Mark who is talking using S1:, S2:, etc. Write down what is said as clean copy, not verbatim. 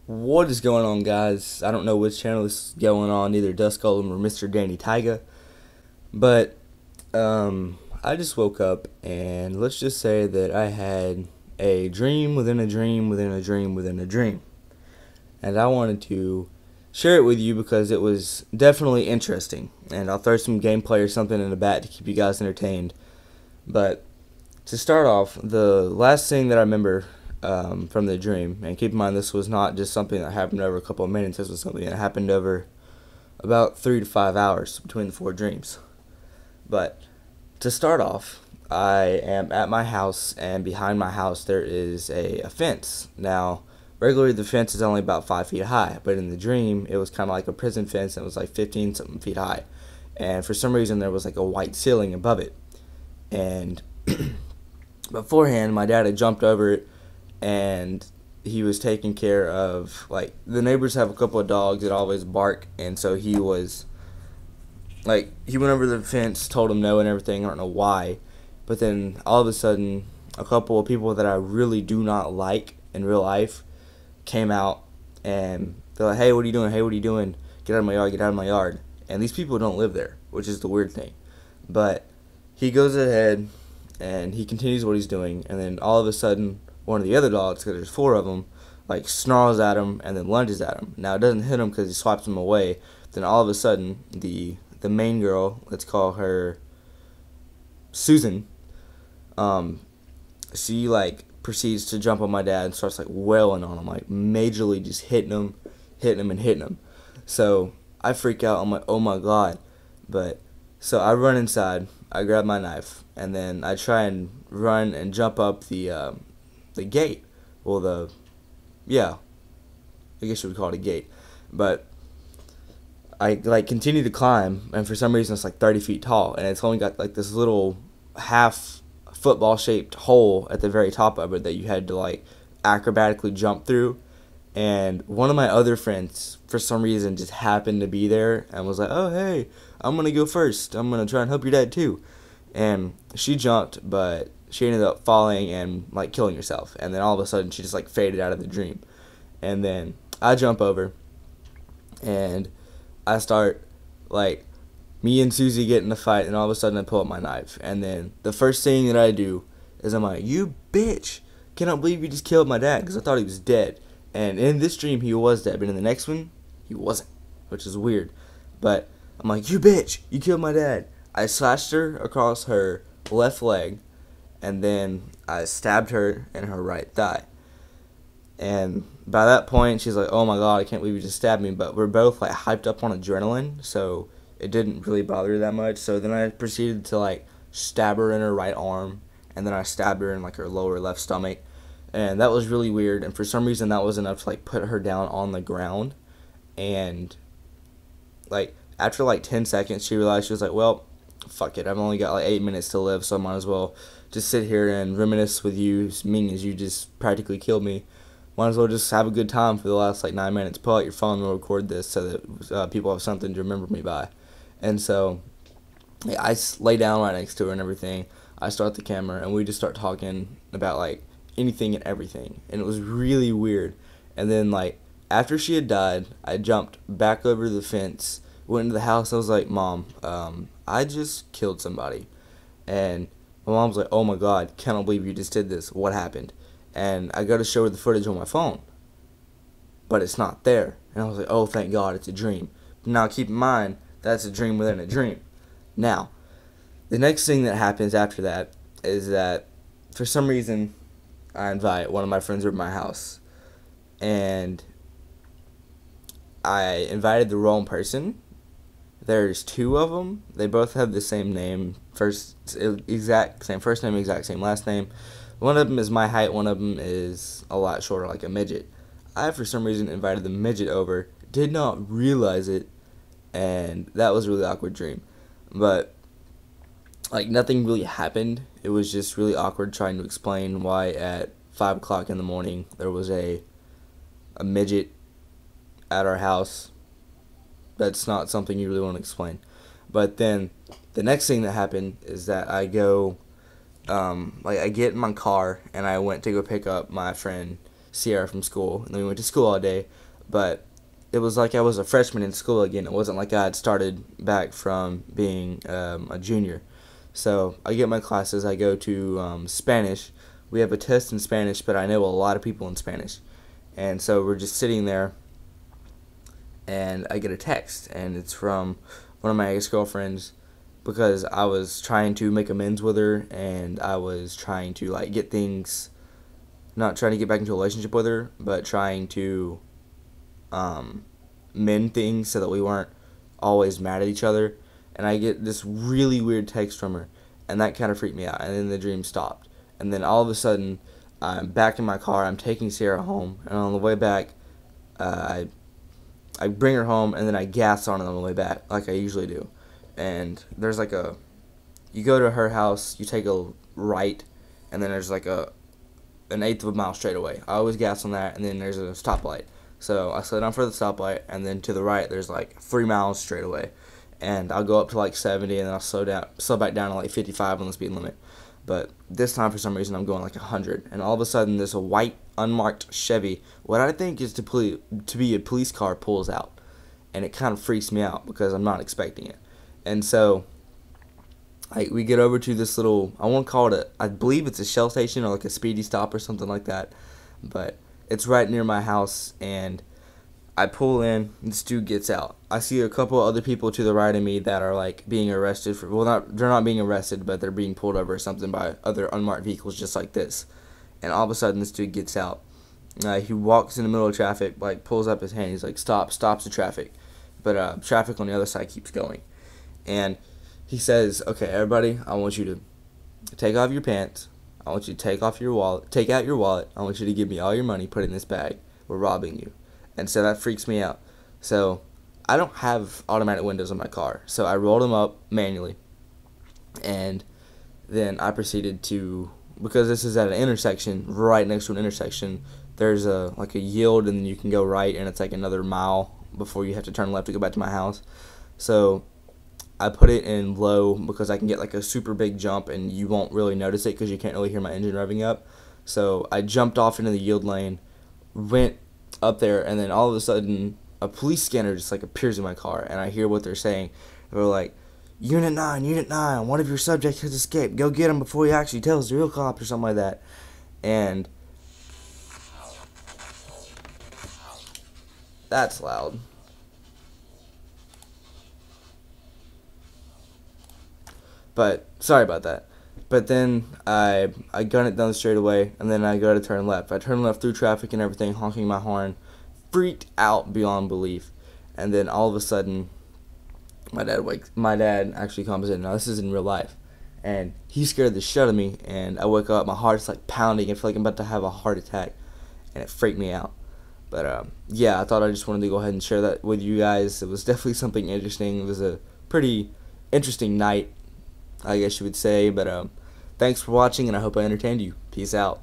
S1: What is going on, guys? I don't know which channel this is going on, either Dust Golem or Mr. Danny Tyga, but I just woke up and let's just say that I had a dream within a dream within a dream within a dream, and I wanted to share it with you because it was definitely interesting, and I'll throw some gameplay or something in the back to keep you guys entertained. But to start off, the last thing that I remember from the dream, and keep in mind this was not just something that happened over a couple of minutes, this was something that happened over about 3 to 5 hours between the four dreams. But to start off, I am at my house, and behind my house there is a fence. Now, regularly the fence is only about 5 feet high, but in the dream it was kind of like a prison fence, and it was like 15 something feet high. And for some reason there was like a white ceiling above it. And beforehand, my dad had jumped over it, and he was taking care of, like, the neighbors have a couple of dogs that always bark, and so he was like, he went over the fence, told him no and everything. I don't know why, but then all of a sudden a couple of people that I really do not like in real life came out, and they're like, hey, what are you doing, hey, what are you doing, get out of my yard, get out of my yard. And these people don't live there, which is the weird thing. But he goes ahead and he continues what he's doing, and then all of a sudden one of the other dogs, because there's four of them, like, snarls at him and then lunges at him. Now it doesn't hit him because he swipes him away. Then all of a sudden the main girl, let's call her Susan, she, like, proceeds to jump on my dad and starts, like, wailing on him, like majorly just hitting him and hitting him. So I freak out. I'm like, oh my god. But so I run inside, I grab my knife, and then I try and run and jump up the gate. Well, yeah, I guess you would call it a gate. But I, like, continue to climb, and for some reason it's like 30 feet tall, and it's only got like this little half football shaped hole at the very top of it that you had to, like, acrobatically jump through. And one of my other friends, for some reason, just happened to be there and was like, oh, hey, I'm going to go first. I'm going to try and help your dad too. And she jumped, but she ended up falling and, like, killing herself. And then all of a sudden she just, like, faded out of the dream. And then I jump over, and I start, like, me and Susie get in a fight, and all of a sudden I pull up my knife. And then the first thing that I do is I'm like, you bitch, cannot believe you just killed my dad, because I thought he was dead. And in this dream he was dead, but in the next one he wasn't, which is weird. But I'm like, you bitch, you killed my dad. I slashed her across her left leg, and then I stabbed her in her right thigh. And by that point, she's like, oh my god, I can't believe you just stabbed me. But we're both, like, hyped up on adrenaline, so it didn't really bother her that much. So then I proceeded to, like, stab her in her right arm, and then I stabbed her in, like, her lower left stomach. And that was really weird, and for some reason that was enough to, like, put her down on the ground. And, like, after, like, 10 seconds, she realized, she was like, well, fuck it, I've only got, like, 8 minutes to live, so I might as well just sit here and reminisce with you, meaning as you just practically killed me. Might as well just have a good time for the last, like, 9 minutes. Pull out your phone and record this so that people have something to remember me by. And so, yeah, I lay down right next to her and everything. I start the camera, and we just start talking about, like, anything and everything. And it was really weird. And then, like, after she had died, I jumped back over the fence, went into the house. I was like, Mom, I just killed somebody. And my mom was like, oh my god, cannot believe you just did this. What happened? And I go to show her the footage on my phone, but it's not there. And I was like, oh, thank god, it's a dream. Now keep in mind, that's a dream within a dream. Now, the next thing that happens after that is that, for some reason, I invite one of my friends over to my house, and I invited the wrong person. There's two of them. They both have the same name, exact same first name, exact same last name. One of them is my height, one of them is a lot shorter, like a midget. I, for some reason, invited the midget over, did not realize it, and that was a really awkward dream. But, like, nothing really happened. It was just really awkward trying to explain why at 5 o'clock in the morning there was a midget at our house. That's not something you really want to explain. But then the next thing that happened is that I go, I get in my car, and I went to go pick up my friend Sierra from school, and then we went to school all day. But it was like I was a freshman in school again. It wasn't like I had started back from being a junior. So I get my classes. I go to Spanish. We have a test in Spanish, but I know a lot of people in Spanish. And so we're just sitting there, and I get a text, and it's from one of my ex-girlfriends, because I was trying to make amends with her, and I was trying to like get things, not trying to get back into a relationship with her, but trying to mend things so that we weren't always mad at each other. And I get this really weird text from her, and that kind of freaked me out. And then the dream stopped, and then all of a sudden I'm back in my car. I'm taking Sarah home, and on the way back, I bring her home, and then I gas on her on the way back like I usually do. And there's like you go to her house, you take a right, and then there's like an eighth of a mile straight away. I always gas on that, and then there's a stoplight. So I slow down for the stoplight, and then to the right there's like 3 miles straight away. And I'll go up to like 70, and then I'll slow back down to like 55 on the speed limit. But this time for some reason I'm going like 100, and all of a sudden this white unmarked Chevy, what I think is to be a police car, pulls out, and it kind of freaks me out because I'm not expecting it. And so we get over to this little, I won't call it I believe it's a Shell station or like a speedy stop or something like that, but it's right near my house. And I pull in, and this dude gets out. I see a couple other people to the right of me that are like being arrested for, well, they're not being arrested, but they're being pulled over or something by other unmarked vehicles just like this. And all of a sudden this dude gets out. He walks in the middle of traffic, like pulls up his hand. He's like, stops the traffic. But traffic on the other side keeps going. And he says, okay, everybody, I want you to take off your pants. I want you to take out your wallet. I want you to give me all your money, put it in this bag. We're robbing you. And so that freaks me out. So I don't have automatic windows on my car, so I rolled them up manually. And then I proceeded to, because this is at an intersection, right next to an intersection, there's a yield, and then you can go right, and it's like another mile before you have to turn left to go back to my house. So I put it in low because I can get like a super big jump, and you won't really notice it because you can't really hear my engine revving up. So I jumped off into the yield lane, went up there, and then all of a sudden a police scanner just like appears in my car, and I hear what they're saying. They're like, Unit 9, one of your subjects has escaped. Go get him before he actually tells the real cops, or something like that. And that's loud. But sorry about that. But then I gun it down the straightaway, and then I go to turn left. I turn left through traffic and everything, honking my horn, freaked out beyond belief. And then all of a sudden, my dad actually comes in. Now this is in real life, and he scared the shit out of me. And I wake up, my heart's like pounding. I feel like I'm about to have a heart attack, and it freaked me out. But yeah, I thought I just wanted to go ahead and share that with you guys. It was definitely something interesting. It was a pretty interesting night, I guess you would say. But thanks for watching, and I hope I entertained you. Peace out.